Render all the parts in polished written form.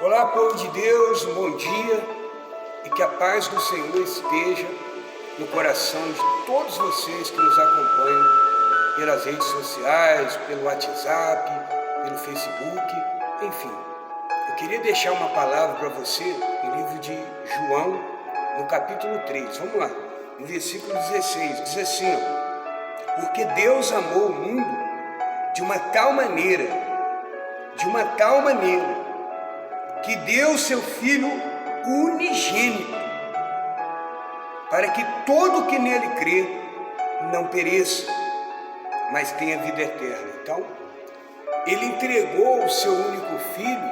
Olá, povo de Deus, um bom dia e que a paz do Senhor esteja no coração de todos vocês que nos acompanham pelas redes sociais, pelo WhatsApp, pelo Facebook, enfim. Eu queria deixar uma palavra para você no livro de João, no capítulo 3, vamos lá, no versículo 16, diz assim, porque Deus amou o mundo de uma tal maneira, que deu seu Filho unigênito, para que todo que nele crê não pereça, mas tenha vida eterna. Então, ele entregou o seu único Filho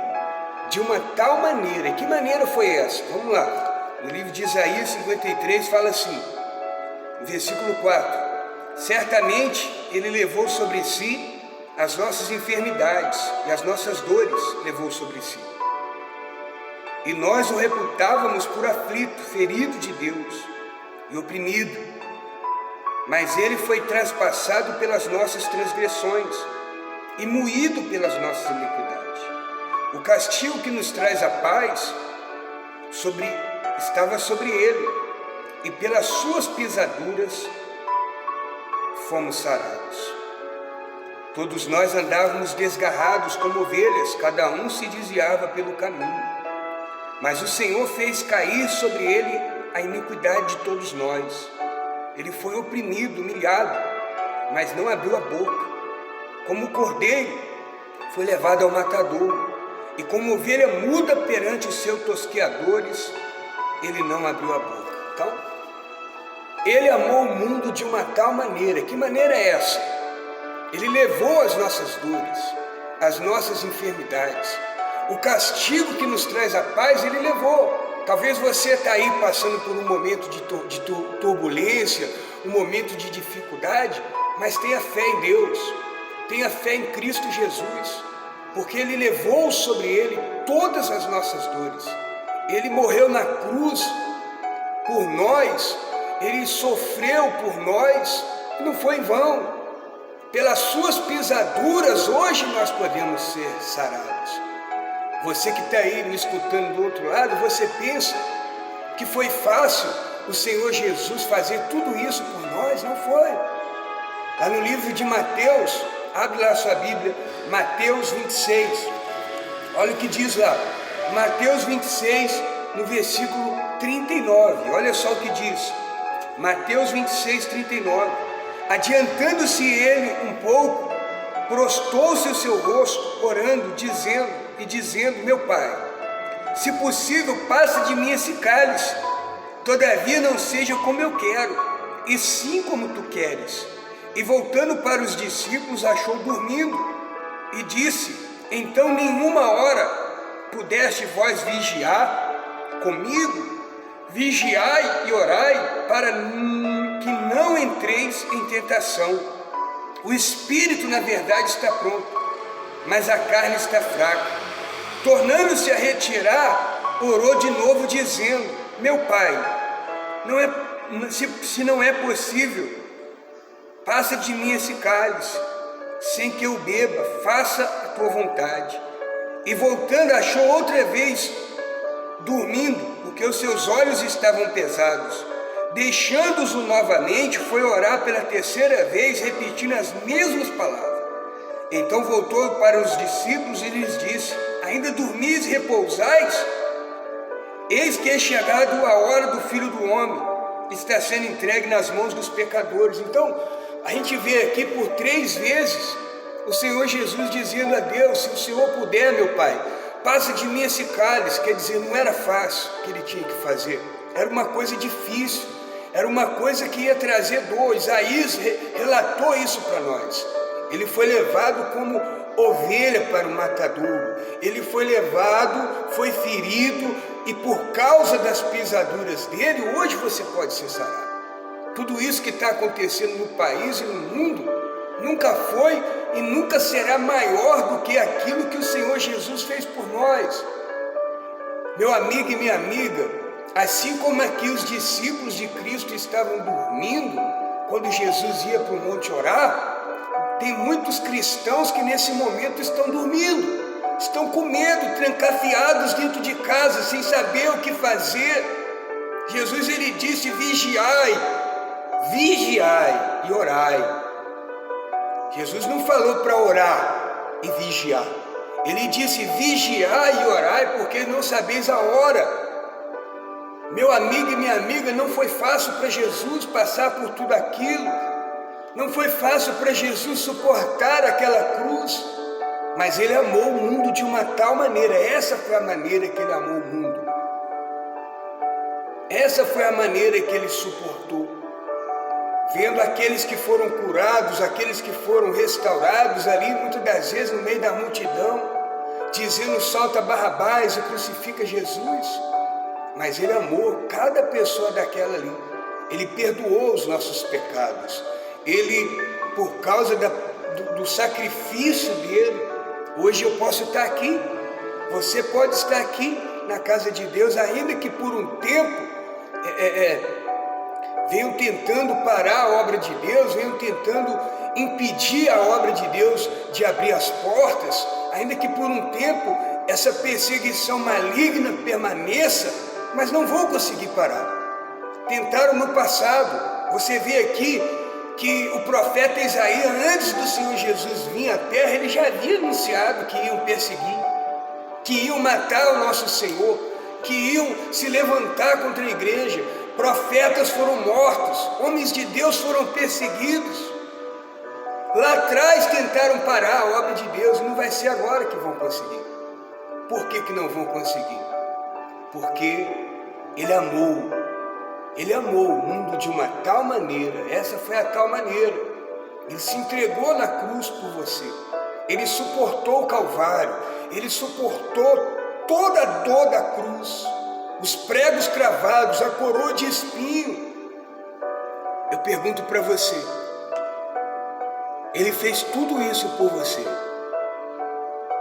de uma tal maneira. E que maneira foi essa? Vamos lá. No livro de Isaías 53 fala assim, no versículo 4, certamente ele levou sobre si as nossas enfermidades e as nossas dores levou sobre si. E nós o reputávamos por aflito, ferido de Deus e oprimido. Mas ele foi traspassado pelas nossas transgressões e moído pelas nossas iniquidades. O castigo que nos traz a paz estava sobre ele, e pelas suas pisaduras fomos sarados. Todos nós andávamos desgarrados como ovelhas, cada um se desviava pelo caminho. Mas o Senhor fez cair sobre ele a iniquidade de todos nós. Ele foi oprimido, humilhado, mas não abriu a boca. Como cordeiro, foi levado ao matadouro. E como ovelha muda perante os seus tosqueadores, ele não abriu a boca. Então, ele amou o mundo de uma tal maneira. Que maneira é essa? Ele levou as nossas dores, as nossas enfermidades. O castigo que nos traz a paz, ele levou. Talvez você está aí passando por um momento de turbulência, um momento de dificuldade, mas tenha fé em Deus, tenha fé em Cristo Jesus, porque Ele levou sobre Ele todas as nossas dores. Ele morreu na cruz por nós, Ele sofreu por nós, não foi em vão. Pelas suas pisaduras, hoje nós podemos ser sarados. Você que está aí me escutando do outro lado, você pensa que foi fácil o Senhor Jesus fazer tudo isso por nós? Não foi. Lá no livro de Mateus, abre lá a sua Bíblia, Mateus 26, olha o que diz lá, Mateus 26, no versículo 39, olha só o que diz, Mateus 26, 39, adiantando-se ele um pouco, prostou-se o seu rosto, orando, dizendo, meu Pai, se possível, passa de mim esse cálice, todavia não seja como eu quero, e sim como tu queres. E voltando para os discípulos, achou dormindo, e disse, então nenhuma hora pudeste vós vigiar comigo? Vigiai e orai, para que não entreis em tentação. O espírito, na verdade, está pronto, mas a carne está fraca. Tornando-se a retirar, orou de novo, dizendo, meu Pai, se não é possível, passa de mim esse cálice, sem que eu beba, faça a tua vontade. E voltando, achou outra vez, dormindo, porque os seus olhos estavam pesados. Deixando-os novamente, foi orar pela terceira vez, repetindo as mesmas palavras. Então voltou para os discípulos e lhes disse, ainda dormis e repousais? Eis que é chegado a hora do Filho do Homem, está sendo entregue nas mãos dos pecadores. Então, a gente vê aqui por 3 vezes, o Senhor Jesus dizendo a Deus, se o Senhor puder, meu Pai, passa de mim esse cálice. Quer dizer, não era fácil o que ele tinha que fazer, era uma coisa difícil, era uma coisa que ia trazer dor. Isaías relatou isso para nós. Ele foi levado como ovelha para o matadouro. Ele foi levado, foi ferido, e por causa das pisaduras dele, hoje você pode ser sarado. Tudo isso que está acontecendo no país e no mundo, nunca foi e nunca será maior do que aquilo que o Senhor Jesus fez por nós. Meu amigo e minha amiga, assim como aqui os discípulos de Cristo estavam dormindo, quando Jesus ia para o monte orar, tem muitos cristãos que nesse momento estão dormindo. estão com medo, trancafiados dentro de casa, sem saber o que fazer. Jesus, ele disse: vigiai, vigiai e orai. Jesus não falou para orar e vigiar. Ele disse: vigiai e orai, porque não sabeis a hora. Meu amigo e minha amiga, não foi fácil para Jesus passar por tudo aquilo. Não foi fácil para Jesus suportar aquela cruz. Mas ele amou o mundo de uma tal maneira. Essa foi a maneira que ele amou o mundo. Essa foi a maneira que ele suportou. Vendo aqueles que foram curados, aqueles que foram restaurados ali, muitas das vezes no meio da multidão, dizendo: solta Barrabás e crucifica Jesus. Mas ele amou cada pessoa daquela ali. Ele perdoou os nossos pecados. Ele, por causa do sacrifício dele, hoje eu posso estar aqui. Você pode estar aqui na casa de Deus, ainda que por um tempo venham tentando parar a obra de Deus, venham tentando impedir a obra de Deus de abrir as portas, ainda que por um tempo essa perseguição maligna permaneça, mas não vão conseguir parar. Tentaram no passado. Você vê aqui que o profeta Isaías, antes do Senhor Jesus vir à terra, ele já havia anunciado que iam perseguir, que iam matar o nosso Senhor, que iam se levantar contra a igreja. Profetas foram mortos, homens de Deus foram perseguidos. Lá atrás tentaram parar a obra de Deus, não vai ser agora que vão conseguir. Por que não vão conseguir? Porque ele amou o mundo de uma tal maneira. Essa foi a tal maneira. Ele se entregou na cruz por você. Ele suportou o Calvário. Ele suportou toda a dor da cruz, os pregos cravados, a coroa de espinho. Eu pergunto para você, ele fez tudo isso por você.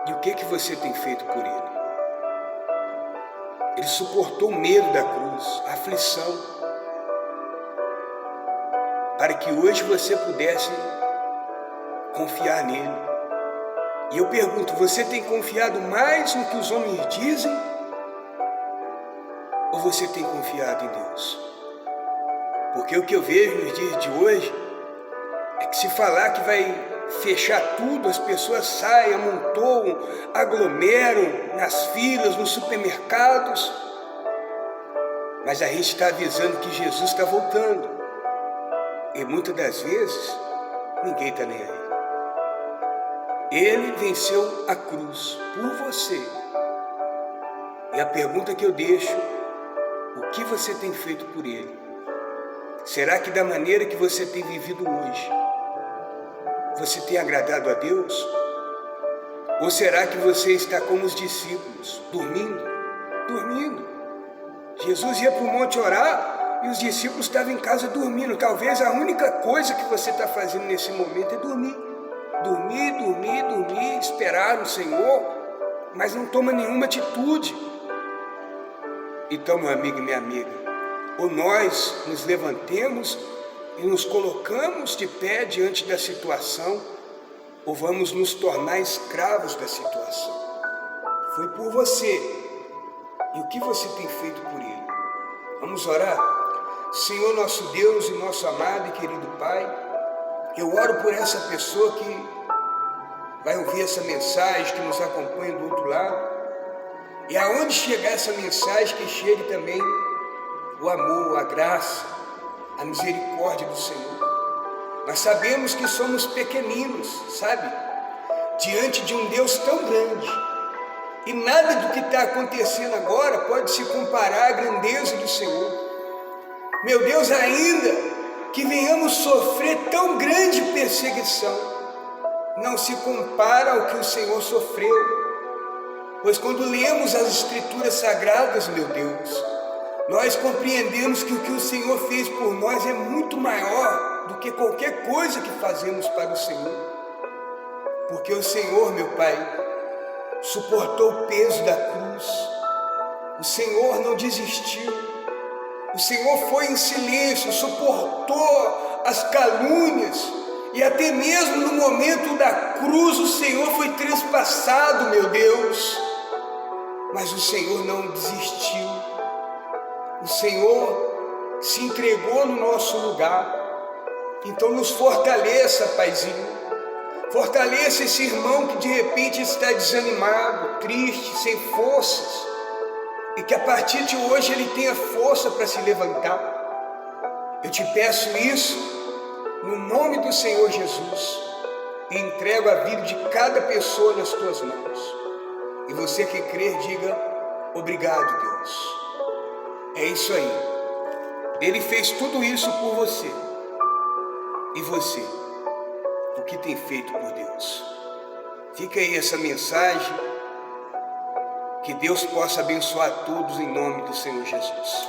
E o que você tem feito por ele? Ele suportou o medo da cruz, a aflição, para que hoje você pudesse confiar nele. E eu pergunto, você tem confiado mais no que os homens dizem? Ou você tem confiado em Deus? Porque o que eu vejo nos dias de hoje é que se falar que vai fechar tudo, as pessoas saem, amontoam, aglomeram nas filas, nos supermercados. Mas a gente está avisando que Jesus está voltando. E muitas das vezes, ninguém está nem aí. Ele venceu a cruz por você. E a pergunta que eu deixo, o que você tem feito por ele? Será que da maneira que você tem vivido hoje, você tem agradado a Deus? Ou será que você está como os discípulos, dormindo? Dormindo. Jesus ia para o monte orar e os discípulos estavam em casa dormindo. Talvez a única coisa que você está fazendo nesse momento é dormir. Dormir, esperar no Senhor, mas não toma nenhuma atitude. Então, meu amigo e minha amiga, ou nós nos levantemos e nos colocamos de pé diante da situação, ou vamos nos tornar escravos da situação. Foi por você. E o que você tem feito por ele? Vamos orar? Senhor nosso Deus e nosso amado e querido Pai, eu oro por essa pessoa que vai ouvir essa mensagem, que nos acompanha do outro lado. E aonde chegar essa mensagem, que chegue também o amor, a graça, a misericórdia do Senhor. Nós sabemos que somos pequeninos, sabe? Diante de um Deus tão grande. E nada do que está acontecendo agora pode se comparar à grandeza do Senhor. Meu Deus, ainda que venhamos sofrer tão grande perseguição, não se compara ao que o Senhor sofreu. Pois quando lemos as Escrituras Sagradas, meu Deus, nós compreendemos que o que o Senhor fez por nós é muito maior do que qualquer coisa que fazemos para o Senhor. Porque o Senhor, meu Pai, suportou o peso da cruz. O Senhor não desistiu. O Senhor foi em silêncio, suportou as calúnias E até mesmo no momento da cruz, o Senhor foi trespassado, meu Deus. Mas o Senhor não desistiu. O Senhor se entregou no nosso lugar. Então nos fortaleça, Paizinho. Fortaleça esse irmão que de repente está desanimado, triste, sem forças. E que a partir de hoje ele tenha força para se levantar. Eu te peço isso no nome do Senhor Jesus. E entrego a vida de cada pessoa nas tuas mãos. E você que crer, diga: obrigado, Deus. É isso aí. Ele fez tudo isso por você. E você? O que tem feito por Deus? Fica aí essa mensagem. Que Deus possa abençoar todos em nome do Senhor Jesus.